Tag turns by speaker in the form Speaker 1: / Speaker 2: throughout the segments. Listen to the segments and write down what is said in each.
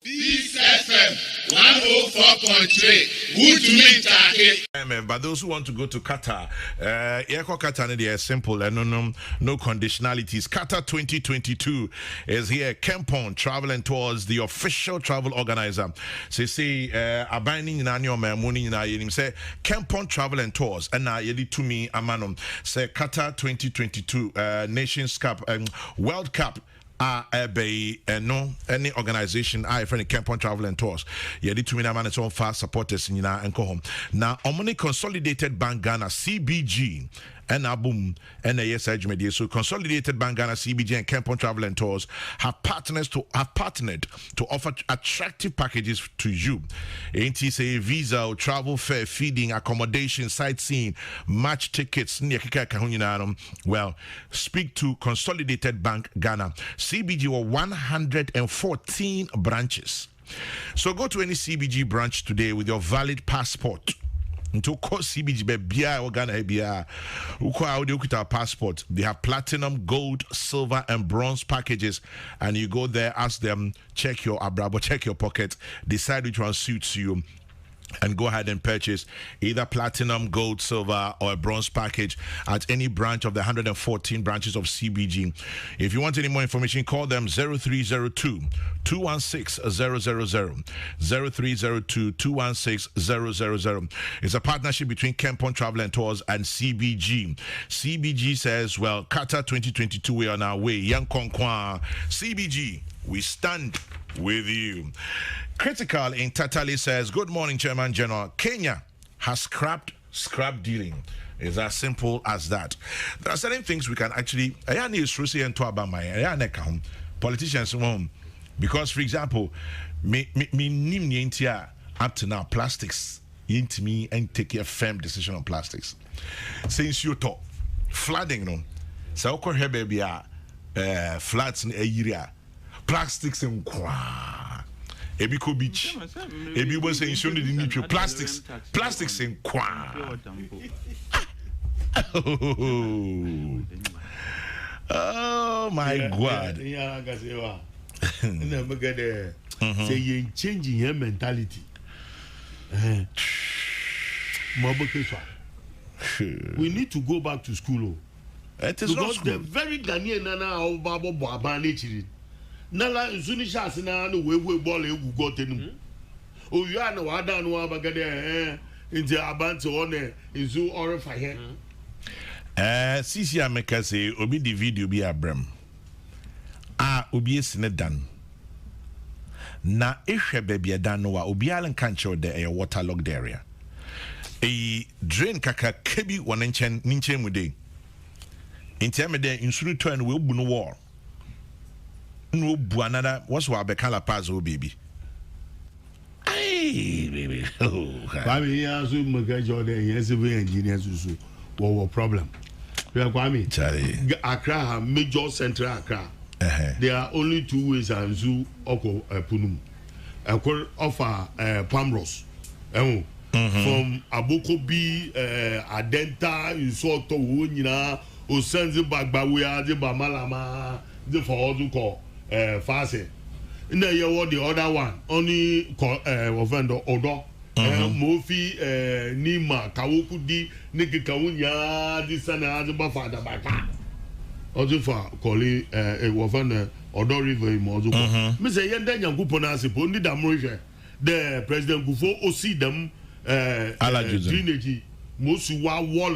Speaker 1: This FM 104.3. Good to meet you.
Speaker 2: But those who want to go to Qatar, Qatar they are simple and no conditionalities. Qatar 2022 is here. Kempon Travel Tours, the official travel organizer. Say abinding in annual morning in a say Kempon Travel Tours and now you to me amanum say Qatar 2022 Nations Cup World Cup. No any organization I friend Kempon Travel and Tours. Yeah, the 2 million man its own fast supporters in and go home. Now, Omni Consolidated Bank Ghana CBG and boom and yes media. So Consolidated Bank Ghana CBG and Kempon Travel and Tours have partnered to offer attractive packages to you. Ain't say visa, travel fare, feeding, accommodation, sightseeing, match tickets. Well, speak to Consolidated Bank Ghana. CBG were 114 branches. So go to any CBG branch today with your valid passport. To call CBG Bia or Ghana Bia, our passport. They have platinum, gold, silver, and bronze packages. And you go there, ask them, check your abrabo, check your pocket, decide which one suits you. And go ahead and purchase either platinum, gold, silver, or a bronze package at any branch of the 114 branches of CBG. If you want any more information, call them 0302 216 000. 0302 216 000. It's a partnership between Kempon Travel and Tours and CBG. CBG says, well, Qatar 2022, we are on our way. Young Konkwa. CBG, we stand with you. Critical in Tatali says, good morning, Chairman General. Kenya has scrapped dealing. It's as simple as that. There are certain things we can actually politicians because, for example, up to now, plastics into me and take a firm decision on plastics. Since you talk flooding, no, so baby floods in a area, plastics in Ebiko Beach. Ebi was saying show the plastics in kwa. Oh my God.
Speaker 3: Say you changing your mentality. We need to go back to school.
Speaker 2: It is
Speaker 3: because the very Ghanaian nana Babo Baba Nala Zunisha Sina no we ball you got in. Oh, you are no Ada no Abagade into Abantu on in Zoo or fire.
Speaker 2: Sisi Ameka say Obi the video be a brem. Obi sine dan. Na ehwe baby dan no Obi Allen cancho de a waterlogged area. A drain kaka kebi one nchen mude. Intiamede insuru to and we bu no wall. No another what's what Becala Pazo baby. Hey baby. Oh
Speaker 3: Kwame Yazu Magajo de Yesu engineers who problem. We are Kwame Accra major central Accra. There are only two ways and zoo oko punum. Offer Pamros. From Aboko B Adenta Usoto Wunyina Osenzi Bagbawea de Bamalama the for to call Fase. In the year what the other one only offender Odo Mofi Nima Kawukudi Niki Kawunya this and other Bafada Baka. Also for calling offender Odo River Mozu. Mr. Yenda Yankuponasi Pondi Damrisha. The President Gufo see them drainage Mosuwa wall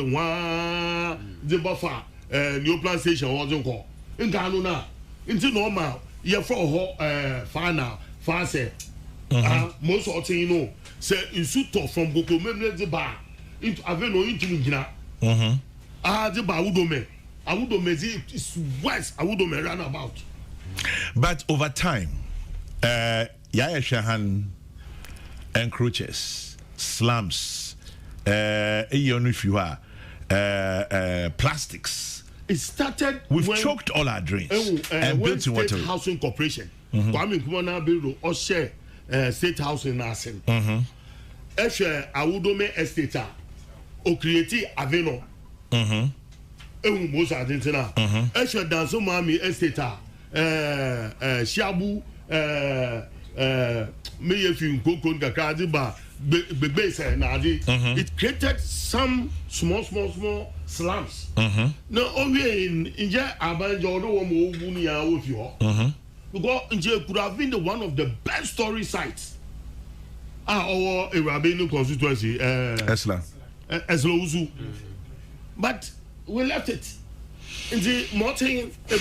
Speaker 3: the buffer new plan station wasn't called. In Ganuna, into normal, you're for fana, fase. Most of you know, say in Suto from Boko the bar into Aveno into Mingina. The Baudome. I would it's west, I would run about.
Speaker 2: But over time, Yaya Shahan encroaches, slums, plastics.
Speaker 3: It started.
Speaker 2: We've choked all our drains and built in water.
Speaker 3: Housing Corporation. Kwame Nkrumah build or share state housing Nasim. Eshe Awudome Estate o create Aveno. Most Argentina. Eshe Danso Mami Estate Shabu me if you go kakadi ba be say na it created some small slums. No only in Abanjo no one mo ogun ni awo fi ho. Because it could have been one of the best story sites. Our Irabenu constituency,
Speaker 2: Esla
Speaker 3: Uzu. But we left it. In the mountain, the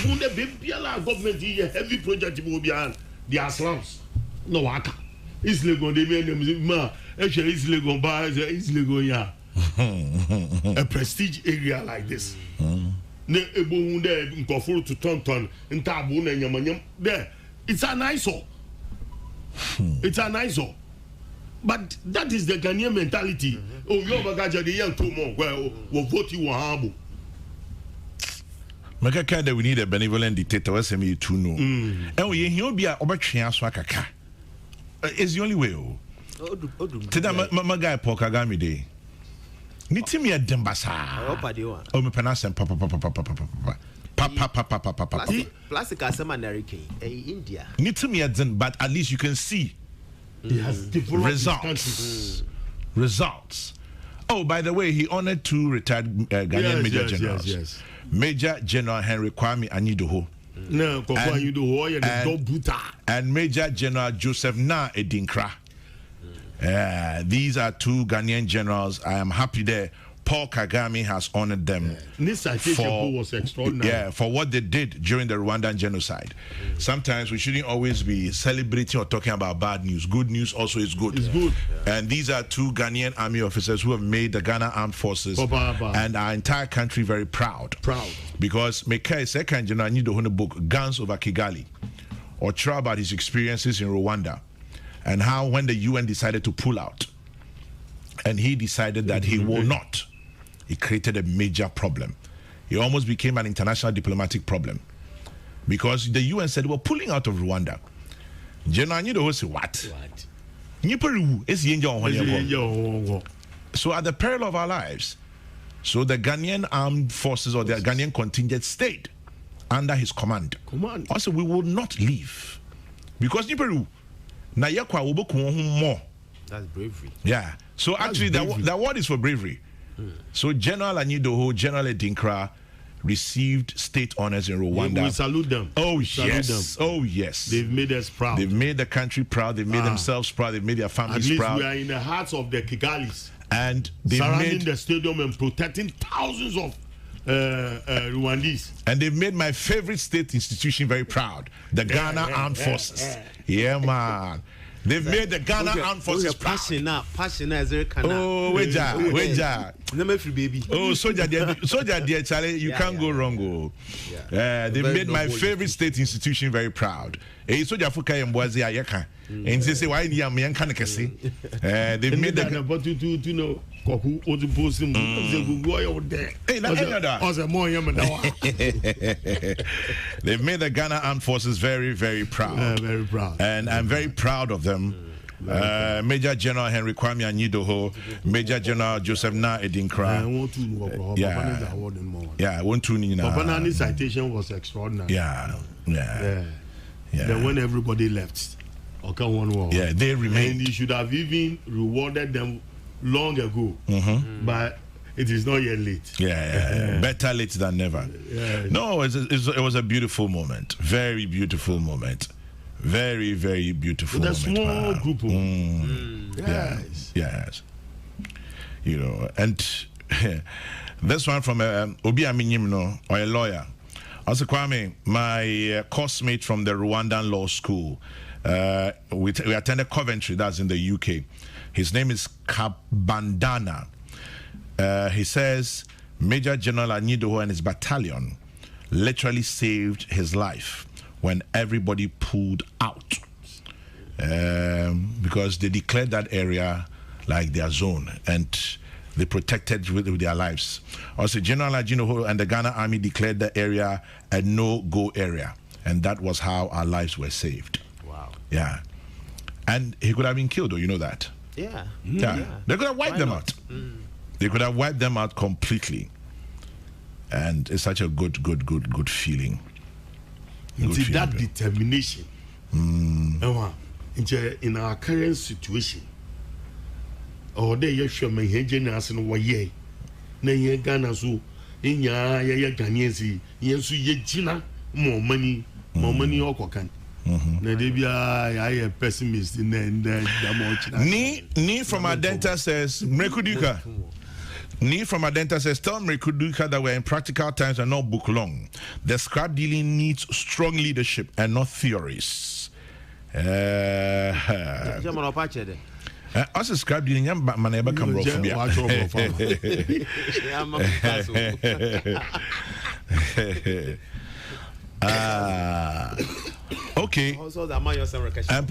Speaker 3: government heavy project will be on the slums. No waka. It's legal. They made them actually it's legal. It's legal. Yeah. A prestige area like this. Ne ebo there nkofuru to ton ntabu na nyamanyam there. It's an eyesore. It's an eyesore. But that is the Ghanaian mentality. Oh, you bagaja the young two more. Well, we'll vote you one.
Speaker 2: Makaka that we need a benevolent dictator. What's me to know? And we hear be a obetria swakaka. It's the only way. Today, my guy Pokagami day. Nitimi a dembasa. Oh, me penasem papa.
Speaker 4: Plastic as a manarican, India.
Speaker 2: Nitimi a den, but at least you can see.
Speaker 3: He has developed
Speaker 2: results. Oh, by the way, he honored two retired Ghanaian Major Generals.
Speaker 3: Yes.
Speaker 2: Major General Henry Kwame Anyidoho. And Major General Joseph Na Edinkra. These are two Ghanaian generals. I am happy there. Paul Kagame has honored them
Speaker 3: was extraordinary.
Speaker 2: For what they did during the Rwandan genocide. Sometimes we shouldn't always be celebrating or talking about bad news. Good news also is good.
Speaker 3: It's good.
Speaker 2: And these are two Ghanaian army officers who have made the Ghana Armed Forces and our entire country very proud. Because Mekai Second General Nidohone book, Guns Over Kigali, or try about his experiences in Rwanda and how when the UN decided to pull out and he decided that he will not, it created a major problem. It almost became an international diplomatic problem because the UN said we're pulling out of Rwanda. General Nidohone said, what? So at the peril of our lives, so the Ghanaian armed forces or the Ghanaian contingent stayed under his command. Also, we will not leave because Niperu na yakwa oboku more.
Speaker 4: That's bravery.
Speaker 2: Yeah. So actually, that word is for bravery. So General Anyidoho, General Edinkra received state honors in Rwanda.
Speaker 3: We salute them.
Speaker 2: Oh yes. Oh yes.
Speaker 3: They've made us proud.
Speaker 2: They've made the country proud. They've made themselves proud. They've made their families proud.
Speaker 3: We are in the hearts of the Kigalis.
Speaker 2: And they
Speaker 3: surrounding the stadium and protecting thousands of Rwandese.
Speaker 2: And they've made my favorite state institution very proud, the Ghana Armed Forces. Yeah, man. They've made the Ghana Armed Forces proud.
Speaker 4: Passion as a can.
Speaker 2: Oh, weja.
Speaker 4: Never free baby.
Speaker 2: Oh, soldier dear Charlie, you can't go wrong. Oh. They've made my favorite state institution very proud. Soldier Fuka and Boazi Ayaka. And they say, why am I can't say? They've made the
Speaker 3: but to know Koku or to post him.
Speaker 2: They've made the Ghana Armed Forces very, very proud.
Speaker 3: Very proud.
Speaker 2: And I'm very proud of them. Major General Henry Kwame Anyidoho, Major General Joseph Na Edinkra. Yeah, one two.
Speaker 3: Papanani's citation was extraordinary.
Speaker 2: Yeah.
Speaker 3: Then when everybody left,
Speaker 2: they remained.
Speaker 3: And he should have even rewarded them long ago. But it is not yet late.
Speaker 2: Better late than never. No, it was a beautiful moment. Very beautiful moment. Very, very beautiful moment.
Speaker 3: A small group.
Speaker 2: Yes. You know, and this one from Obi Aminyim, or a lawyer. Also, Kwame, my course mate from the Rwandan Law School. We attended Coventry, that's in the UK. His name is Kabandana. He says Major General Anyidoho and his battalion literally saved his life when everybody pulled out because they declared that area like their zone and they protected with their lives. Also, General Anyidoho and the Ghana Army declared the area a no-go area, and that was how our lives were saved.
Speaker 4: Wow.
Speaker 2: Yeah. And he could have been killed, though, you know that?
Speaker 4: Yeah.
Speaker 2: They could have wiped them out. They could have wiped them out completely. And it's such a good feeling.
Speaker 3: That determination. in our current situation, or they yeshua me hejenas and waye, nay Ghana so in ya Ghanaians, yes, ye Gina, more money or can. Maybe I am pessimist in the
Speaker 2: Ni from Adenta says, Mrekuduka. Ni from Adenta says, tell Mrekuduka that we're in practical times and not book long. The scrap dealing needs strong leadership and not theories. Also, scrap dealing, man, never come wrong for me. Okay. And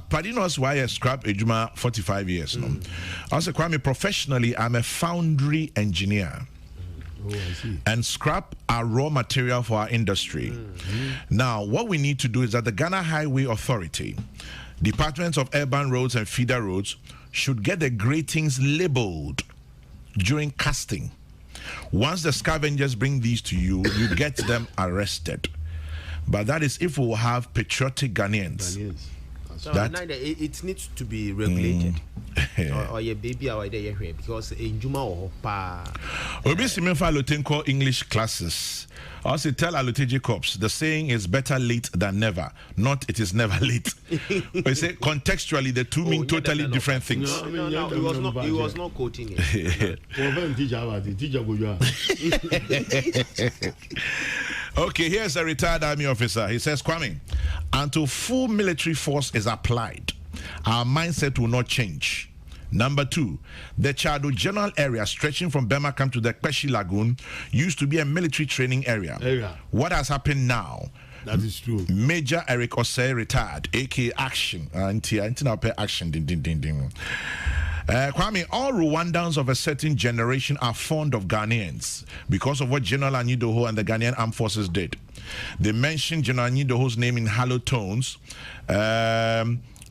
Speaker 2: Padinos, why I scrap Ejuma 45 years. No? Also, Kwame, professionally, I'm a foundry engineer.
Speaker 3: Oh, I see.
Speaker 2: And scrap are raw material for our industry. Now, what we need to do is that the Ghana Highway Authority, Departments of Urban Roads and Feeder Roads, should get the gratings labeled during casting. Once the scavengers bring these to you, you get them arrested. But that is if we will have patriotic Ghanaians.
Speaker 4: So it needs to be regulated. Or your baby or there because in Juma or pa.
Speaker 2: Obi Simefa Lutenko English classes. Also tell Alute Corps the saying is better late than never, not it is never late. We say contextually the two mean totally different things.
Speaker 4: No, he was not quoting it.
Speaker 2: Okay, here's a retired army officer. He says, Kwame, until full military force is applied, our mindset will not change. Number 2, the Chado General area stretching from Bema Camp to the Kweshi Lagoon used to be a military training area. What has happened now?
Speaker 3: That is true.
Speaker 2: Major Eric Osei retired, aka Action. Action. Kwame, all Rwandans of a certain generation are fond of Ghanaians because of what General Anidoho and the Ghanaian Armed Forces did. They mentioned General Anidoho's name in hallowed tones.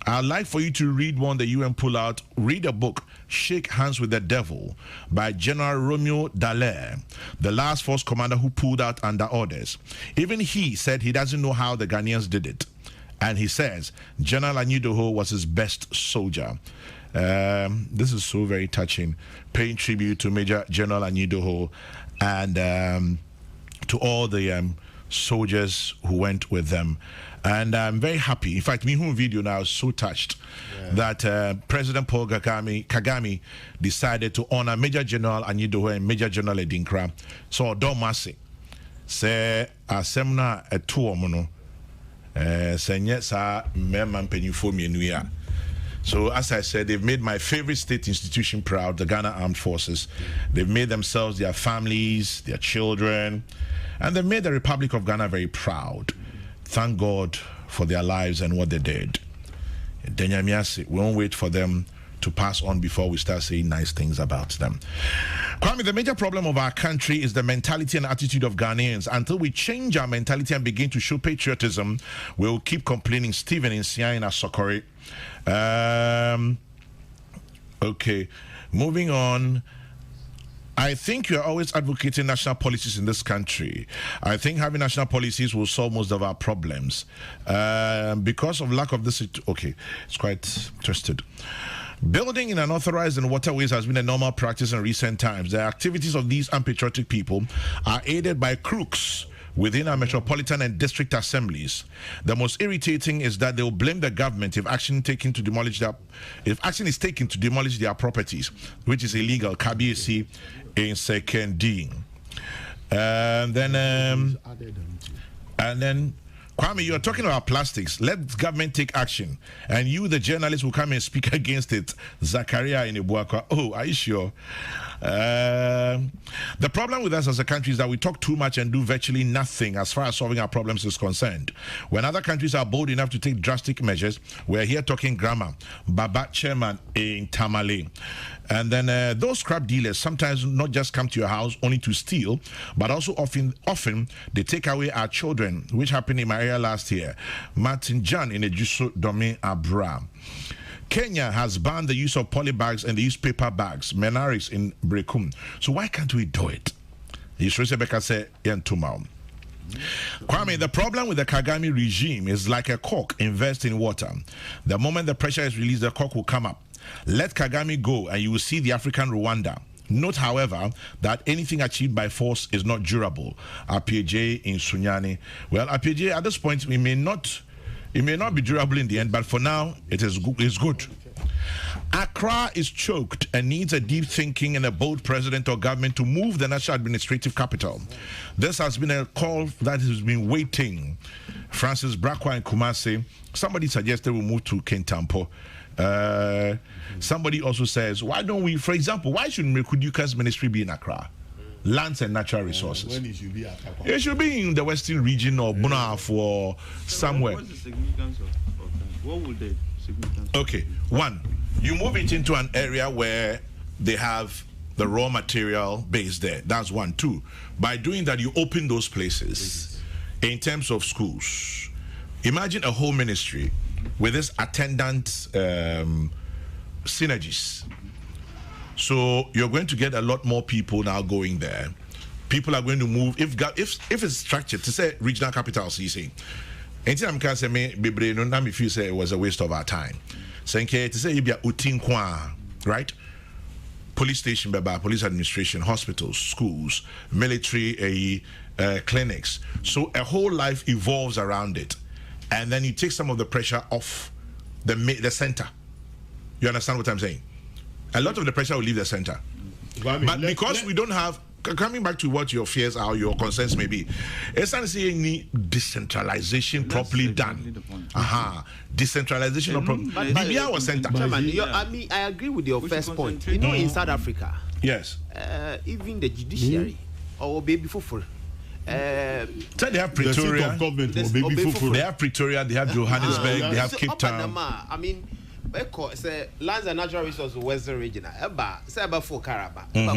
Speaker 2: I'd like for you to read one that UN pull out. Read a book, Shake Hands with the Devil, by General Romeo Dallaire, the last force commander who pulled out under orders. Even he said he doesn't know how the Ghanaians did it. And he says General Anidoho was his best soldier. This is so very touching, paying tribute to Major General Anidoho and to all the soldiers who went with them. And I'm very happy. In fact, me who video now is so touched that President Paul Kagame decided to honor Major General Anidoho and Major General Edinkra. So don't mercy. Say asemna etuo mono. Senye sa memman penyufo mienu. So as I said, they've made my favorite state institution proud, the Ghana Armed Forces. They've made themselves, their families, their children, and they've made the Republic of Ghana very proud. Thank God for their lives and what they did. We won't wait for them to pass on before we start saying nice things about them. Kwame, the major problem of our country is the mentality and attitude of Ghanaians. Until we change our mentality and begin to show patriotism, we'll keep complaining. Stephen in Siaina Sokore. Okay, moving on. I think you're always advocating national policies in this country. I think having national policies will solve most of our problems. Because of lack of this, okay, it's quite twisted. Building in unauthorized and waterways has been a normal practice in recent times. The activities of these unpatriotic people are aided by crooks within our metropolitan and district assemblies. The most irritating is that they will blame the government if action is taken to demolish their properties, which is illegal. KBC in second D. And then Kwame, you are talking about plastics. Let government take action. And you, the journalist, will come and speak against it. Zakaria in Ibuaka. Oh, are you sure? The problem with us as a country is that we talk too much and do virtually nothing as far as solving our problems is concerned. When other countries are bold enough to take drastic measures, we're here talking grammar. Baba Chairman in Tamale. And then those scrap dealers sometimes not just come to your house only to steal, but also often they take away our children, which happened in my area last year. Martin John in Ejuso Domain Abra. Kenya has banned the use of polybags and the use paper bags, Menaris in Brekum. So why can't we do it? Yisrose Beka say, Kwame, the problem with the Kagame regime is like a cork immersed in water. The moment the pressure is released, the cork will come up. Let Kagame go and you will see the African Rwanda. Note, however, that anything achieved by force is not durable. APJ in Sunyani. Well, APJ, at this point, it may not be durable in the end, but for now, it's good. Accra is choked and needs a deep thinking and a bold president or government to move the national administrative capital. This has been a call that has been waiting. Francis Brakwa and Kumasi, somebody suggested we move to Kintampo. Somebody also says, why don't we, for example, why should Mekuduka's ministry be in Accra? Lands and natural resources.
Speaker 3: When it should be at Accra?
Speaker 2: It should be in the western region or Bunaf or somewhere.
Speaker 5: What's the significance of what would the significance?
Speaker 2: Okay, one, you move it into an area where they have the raw material base there. That's one. Two, by doing that, you open those places in terms of schools. Imagine a whole ministry with this attendant synergies. So you're going to get a lot more people now going there. People are going to move. If it's structured to say regional capitals, you see. Anything I'm going to say, Bibre, no, now if you say it was a waste of our time. Saying to say you be a Utinkwa, right? Police station, police administration, hospitals, schools, military clinics. So a whole life evolves around it, and then you take some of the pressure off the center. You understand what I'm saying? A lot of the pressure will leave the center, but because we don't have. Coming back to what your fears are, your concerns may be, it's not seeing any decentralization properly done. Decentralization of properly. Libya was center.
Speaker 4: I agree with your first point. You know, in South Africa,
Speaker 2: yes,
Speaker 4: even the judiciary or baby fufu.
Speaker 2: So they have Pretoria. They have Pretoria. They have Johannesburg. They have Cape Town.
Speaker 4: I mean. Say lands and natural resources western region. Say about for Karaba. I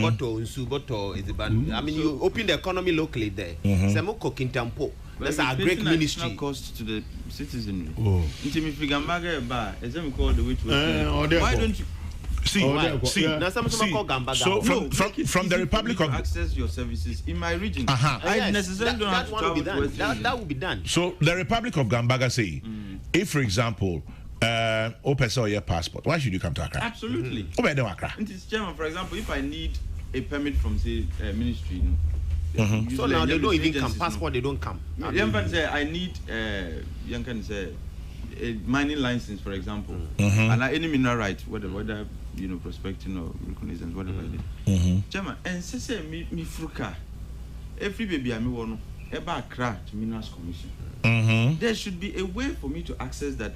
Speaker 4: mean, you open the economy locally there. Say mo Kintampo. That's a great ministry.
Speaker 5: Cost to the citizenry. Why don't you?
Speaker 2: So from the Republic of
Speaker 5: access your services in my region, I necessarily don't have to travel to West Region.
Speaker 4: That will be done.
Speaker 2: So the Republic of Gambaga say, if for example, open your passport, why should you come to Accra?
Speaker 5: Absolutely.
Speaker 2: Chairman,
Speaker 5: for example, if I need a permit from say ministry,
Speaker 4: so now they don't even come. Passport, they don't come.
Speaker 5: I need a mining license, for example, and any mineral right, whether prospecting or reconnaissance, whatever it is. Chairman, and say me fruka, every baby I me want eba Accra to Minerals Commission. There should be a way for me to access that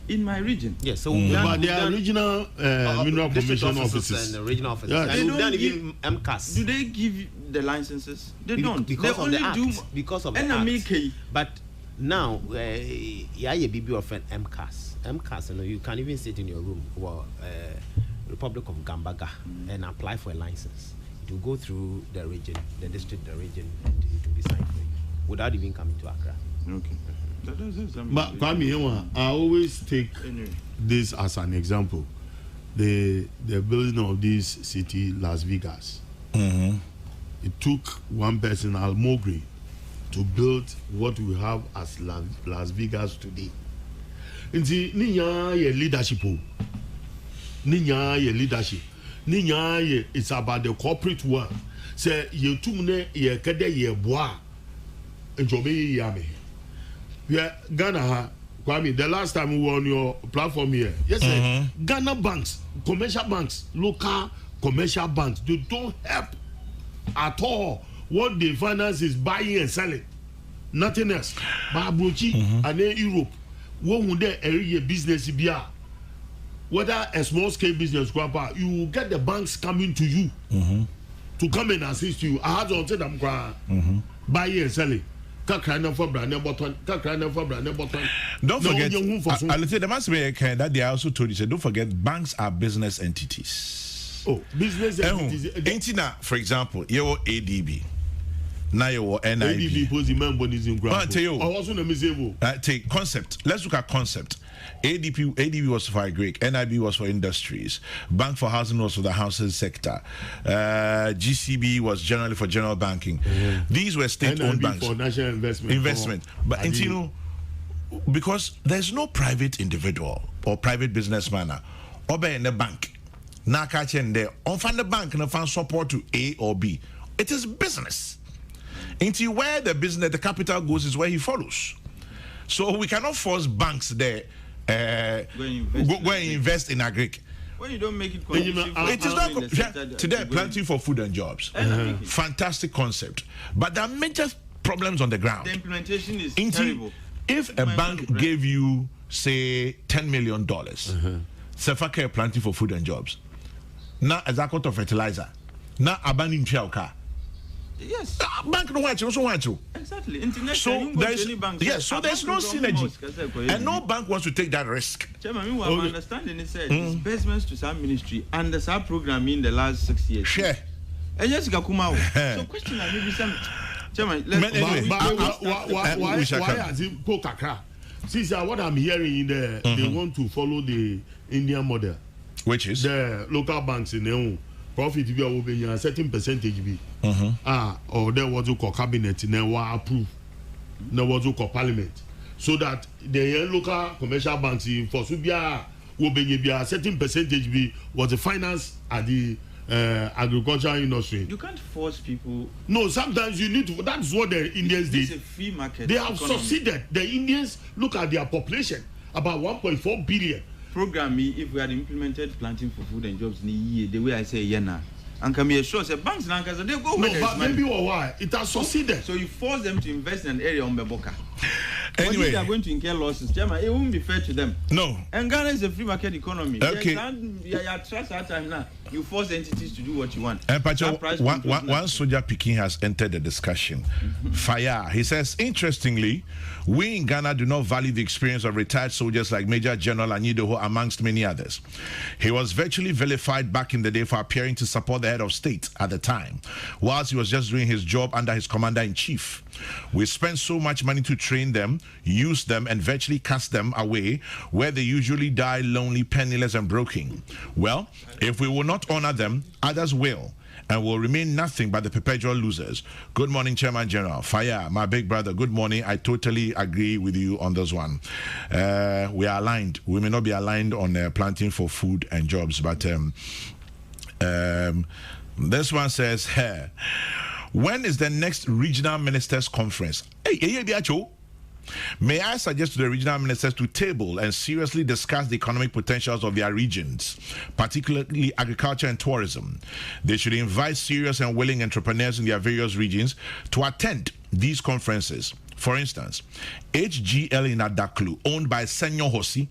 Speaker 5: in my region.
Speaker 4: Yes, so
Speaker 3: but there are regional mineral commission offices
Speaker 4: and regional offices.
Speaker 3: Yeah.
Speaker 4: They don't even MCAS.
Speaker 5: Do they give the licenses? They don't.
Speaker 4: Because
Speaker 5: they
Speaker 4: of
Speaker 5: only
Speaker 4: the
Speaker 5: do
Speaker 4: act. Because of the act. But now, yeah, you be offend MCAS. MCAS, you can even sit in your room or Republic of Gambaga and apply for a license. It will go through the region, the district, the region, and it will be signed for you without even coming to Accra.
Speaker 5: Okay.
Speaker 3: But Kwame, I always take this as an example. The building of this city, Las Vegas. It took one person, Al Mogri, to build what we have as Las Vegas today. Nti ninya ye leadership. Ninya ye leadership. Ninya ye, it's about the corporate world. Say ye tumne ye kede ye boa. Njobe yame. Yeah, Ghana, Kwame, the last time we were on your platform here, yes, sir, Ghana banks, commercial banks, local commercial banks, they don't help at all. What they finance is buying and selling, nothing else. Babrochi and then Europe, what would they area business be? Whether a small scale business, you will get the banks coming to you to come and assist you. I had to say them buying and selling. Don't forget, I'll
Speaker 2: say the man say that they also told you, say, don't forget, banks are business entities.
Speaker 3: Oh, business entities.
Speaker 2: For example, your ADB. Now you NIB.
Speaker 3: ADB posing members in ground.
Speaker 2: I
Speaker 3: also no miserable.
Speaker 2: Take concept. Let's look at concept. ADB was for agric, NIB was for industries, Bank for Housing was for the housing sector, GCB was generally for general banking. These were state-owned banks
Speaker 3: for national investment.
Speaker 2: But you know, because there's no private individual or private businessman or be in the bank. Now catch in there on find the bank and find support to A or B. It is business. Until where the business, the capital goes is where he follows. So we cannot force banks there go and invest in agric.
Speaker 5: When you don't make it conducive,
Speaker 2: it is not today planting for food and jobs. Fantastic concept, but there are major problems on the ground.
Speaker 5: The implementation is terrible.
Speaker 2: If a bank gave you say $10 million, Sefaka planting for food and jobs, now as a cost of fertilizer, now abandoning car.
Speaker 5: Yes.
Speaker 2: Bank no want you.
Speaker 5: Exactly.
Speaker 2: So there's no synergy, and no bank wants to take that risk.
Speaker 5: Chairman, what I'm understanding is disbursements to some ministry and the sub program in the last 6 years.
Speaker 2: Share.
Speaker 5: And yes, Gakuma. So question I maybe some. Chairman,
Speaker 3: why has it Kokrokoo? See, what I'm hearing in there, they want to follow the Indian model,
Speaker 2: which is
Speaker 3: the local banks in their own. Profit be a certain percentage be or there was a cabinet now approve there was a parliament so that the local commercial banks in for Subia will be a certain percentage be was the finance at the agricultural industry.
Speaker 5: You can't force people.
Speaker 3: No, sometimes you need to. That's what the Indians did.
Speaker 5: It's a free market.
Speaker 3: They have succeeded. The Indians look at their population about 1.4 billion.
Speaker 5: Program me if we had implemented planting for food and jobs in a year, the way I say yena. And can be assured say banks now they go
Speaker 3: no, but maybe or why it has succeeded.
Speaker 5: So you force them to invest in an area on Beboka.
Speaker 2: Anyway,
Speaker 5: if they are going to incur losses, Chairman, it won't be fair to them.
Speaker 2: No.
Speaker 5: And Ghana is a free market economy.
Speaker 2: Okay.
Speaker 5: Trust our time now. You force entities to do what you want.
Speaker 2: And one soldier Peking has entered the discussion. Fire. He says, interestingly, we in Ghana do not value the experience of retired soldiers like Major General Anyidoho, amongst many others. He was virtually vilified back in the day for appearing to support the head of state at the time, whilst he was just doing his job under his commander-in-chief. We spent so much money to train them, use them, and virtually cast them away, where they usually die lonely, penniless, and broken. Well, if we will not honor them, others will, and will remain nothing but the perpetual losers. Good morning, Chairman General. Fire, my big brother, good morning. I totally agree with you on this one. We are aligned. We may not be aligned on planting for food and jobs, but this one says, hey, when is the next regional ministers conference? May I suggest to the regional ministers to table and seriously discuss the economic potentials of their regions, particularly agriculture and tourism. They should invite serious and willing entrepreneurs in their various regions to attend these conferences. For instance, HGL in Adaklu, owned by Senyor Hosi,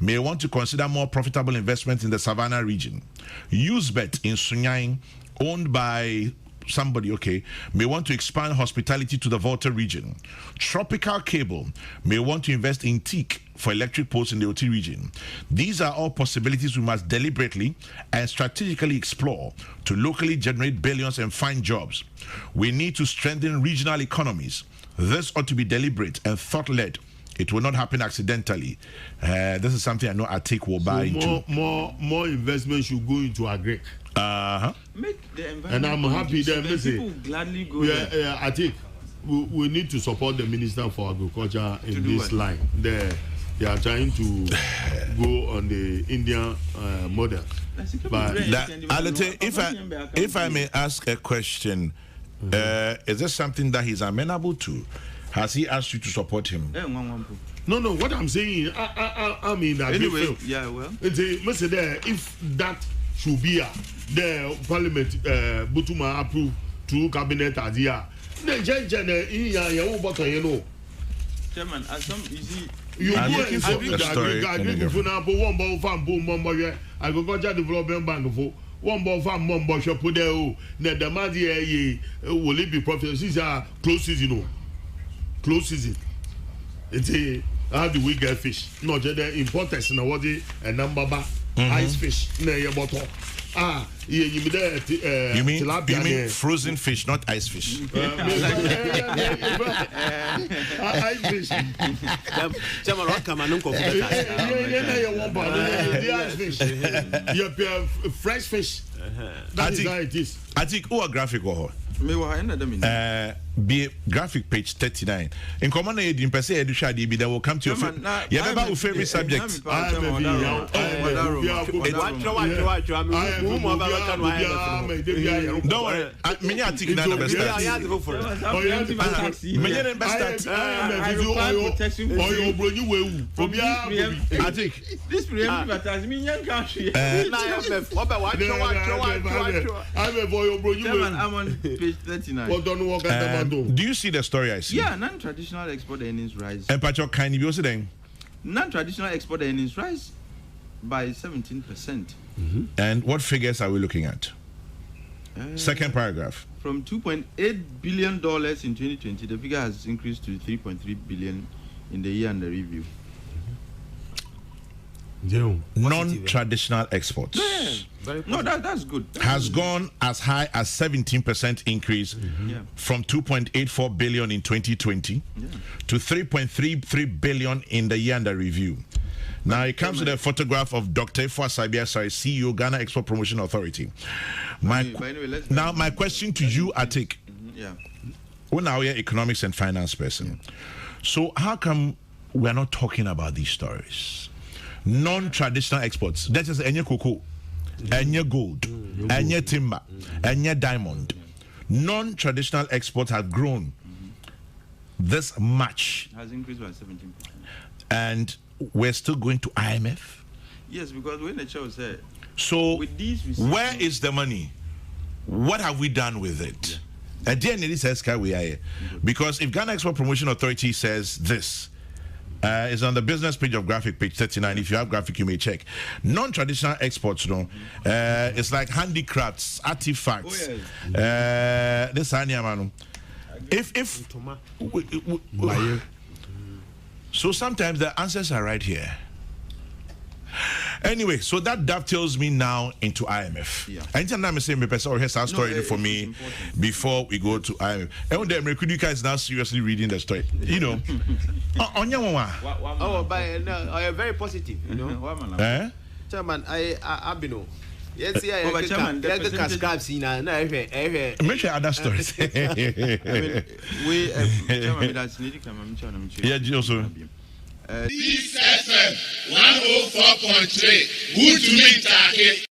Speaker 2: may want to consider more profitable investments in the Savannah region. Usebet in Sunyang, owned by somebody, may want to expand hospitality to the Volta region. Tropical Cable may want to invest in teak for electric poles in the OT region. These are all possibilities we must deliberately and strategically explore to locally generate billions and find jobs. We need to strengthen regional economies. This ought to be deliberate and thought-led. It will not happen accidentally. This is something I know Atik will buy into.
Speaker 3: More investment should go into agric.
Speaker 5: Make the environment.
Speaker 3: And I'm happy that
Speaker 5: people gladly go there.
Speaker 3: I think we need to support the Minister for Agriculture in this line. They are trying to go on the Indian model.
Speaker 2: But if I may ask a question, is this something that he's amenable to? Has he asked you to support him?
Speaker 3: No. What I'm saying, I mean that.
Speaker 5: Anyway, yeah, well.
Speaker 3: If that should be the Parliament, Butuma approve through cabinet idea. Then
Speaker 5: Chairman, as some you see.
Speaker 3: You go and agree for now, one ball farm, boom, agriculture development bank for. One ball farm, one ball shop there. The money will it be profitable? These are close season. Close season. It's a how do we get fish? No, the importers na what the number ba ice fish na your bottle.
Speaker 2: You mean frozen fish, not ice fish?
Speaker 3: Ice fish. Fresh fish. That is how it is.
Speaker 2: I think who are graphic or be graphic page 39. In common aid in per se, they will come to your favorite subject.
Speaker 3: Don't
Speaker 2: worry, many are taking that best. I think
Speaker 5: this preemptive attacks me young country. I'm on page 39.
Speaker 2: Do you see the story I see?
Speaker 5: Yeah, non-traditional export earnings rise.
Speaker 2: And Pacho, can you be also then?
Speaker 5: Non-traditional export earnings rise by 17%.
Speaker 2: And what figures are we looking at? Second paragraph.
Speaker 5: From $2.8 billion in 2020, the figure has increased to $3.3 billion in the year under review.
Speaker 2: Non-traditional exports.
Speaker 5: No, that's good.
Speaker 2: Has gone as high as 17% increase from 2.84 billion in 2020 to 3.33 billion in the year under review. Now it comes to the photograph of Dr. Sabia, CEO, Ghana Export Promotion Authority. My question to you, Atik. We're now an economics and finance person. So how come we're not talking about these stories? Non-traditional exports. That is any cocoa, any gold, any timber, any diamond. Non-traditional exports have grown this much.
Speaker 5: Has increased by 17%.
Speaker 2: And we're still going to IMF?
Speaker 5: Yes, because when the chair said,
Speaker 2: so where is the money? What have we done with it? At the end of this, we are here. Because if Ghana Export Promotion Authority says this, it's on the business page of graphic page 39. If you have graphic, you may check. Non-traditional exports, it's like handicrafts, artifacts. This so sometimes the answers are right here. Anyway, so that dovetails me now into IMF. Anytime I'm saying my person here's our story for me before we go to IMF. And then Merkuduka is now seriously reading the story. You know. I
Speaker 4: am very positive, you know. Chairman, I've been yes,
Speaker 2: make sure other stories.
Speaker 1: This FM 104.3. Good to meet Taki.